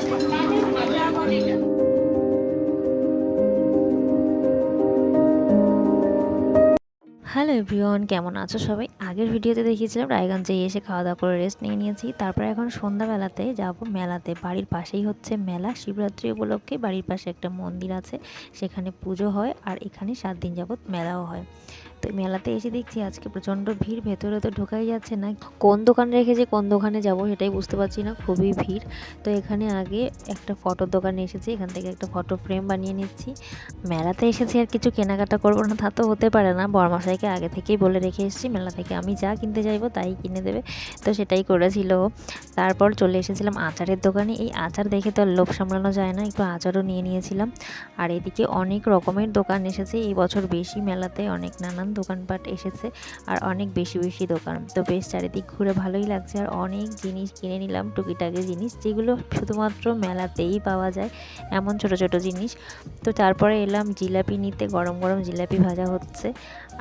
Hello everyone, কেমন আছো সবাই? আগের ভিডিওতে দেখিয়েছিলাম রায়গঞ্জে এসে খাওয়া দাওয়া করে রেস্ট নিয়ে নিয়েছি। তারপরে এখন সন্ধ্যাবেলাতে যাব মেলাতে। বাড়ির পাশেই হচ্ছে মেলা, শিবরাত্রি উপলক্ষে বাড়ির পাশে একটা মন্দির আছে, সেখানে পুজো হয় আর এখানে 7 দিন যাবৎ মেলাও হয়। তো মেলাতে এসে দেখছি আজকে প্রচণ্ড ভিড়, ভেতরে তো ঢোকাই যাচ্ছে না। কোন দোকানে রেখে যে কোন দোকানে যাব সেটাই বুঝতে পারছি না, খুবই ভিড়। তো এখানে আগে একটা ফটোর দোকানে এসেছি, এখান থেকে একটা ফটো ফ্রেম বানিয়ে নিচ্ছি। মেলাতে এসেছি আর কিছু কেনাকাটা করবো না তা তো হতে পারে না, বরমশাইকে আগে থেকেই বলে রেখে এসেছি মেলা থেকে আমি যা কিনতে চাইবো তাই কিনে দেবে, তো সেটাই করেছিল। তারপর চলে এসেছিলাম আচারের দোকানে। এই আচার দেখে তো আর লোভ সামলানো যায় না, একটু আচারও নিয়ে নিয়েছিলাম। আর এদিকে অনেক রকমের দোকান এসেছে এই বছর, বেশি মেলাতে অনেক নানান দোকানপাট এসেছে আর অনেক বেশি বেশি দোকান। তো বেশ চারিদিক ঘুরে ভালোই লাগছে আর অনেক জিনিস কিনে নিলাম, টুকিটাকি জিনিস যেগুলো শুধুমাত্র মেলাতেই পাওয়া যায়, এমন ছোট ছোট জিনিস। তো তারপরে এলাম জিলাপি নিতে, গরম গরম জিলাপি ভাজা হচ্ছে।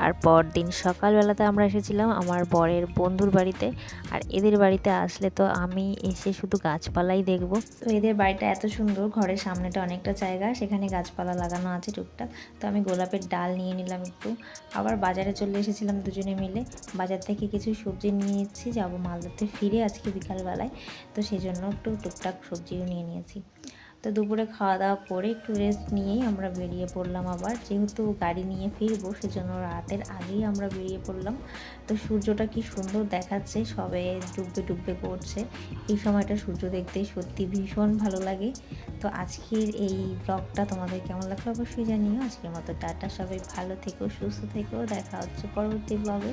আর পরদিন সকালবেলাতে আমরা এসেছিলাম আমার বরের বন্ধুর বাড়িতে। আর এদের বাড়িতে আসলে তো আমি এসে শুধু গাছপালাই দেখব। তো এদের বাড়িটা এত সুন্দর, ঘরের সামনেটা অনেকটা জায়গা, সেখানে গাছপালা লাগানো আছে টুকটাক। তো আমি গোলাপের ডাল নিয়ে নিলাম একটু। আবার বাজারে চলে এসেছিলাম দুজনে মিলে, বাজার থেকে কিছু সবজি নিয়ে নিচ্ছি, যাবো মালদাতে ফিরে আজকে বিকালবেলায়। তো সেই জন্য একটু টুকটাক সবজিও নিয়ে নিয়েছি। তো দুপুরে খাওয়া দাওয়া করে একটু রেস্ট নিয়েই আমরা বেরিয়ে পড়লাম আবার, যেহেতু গাড়ি নিয়ে ফিরবো সেজন্য রাতের আগেই আমরা বেরিয়ে পড়লাম। তো সূর্যটা কি সুন্দর দেখাচ্ছে, সবে ডুববে ডুববে করছে। এই সময়টা সূর্য দেখতে সত্যি ভীষণ ভালো লাগে। তো আজকের এই ব্লগটা তোমাদের কেমন লাগলো অবশ্যই জানিও। আজকের মতো টাটা, সবাই ভালো থেকো, সুস্থ থেকো, দেখা হচ্ছে পরবর্তী ব্লগে।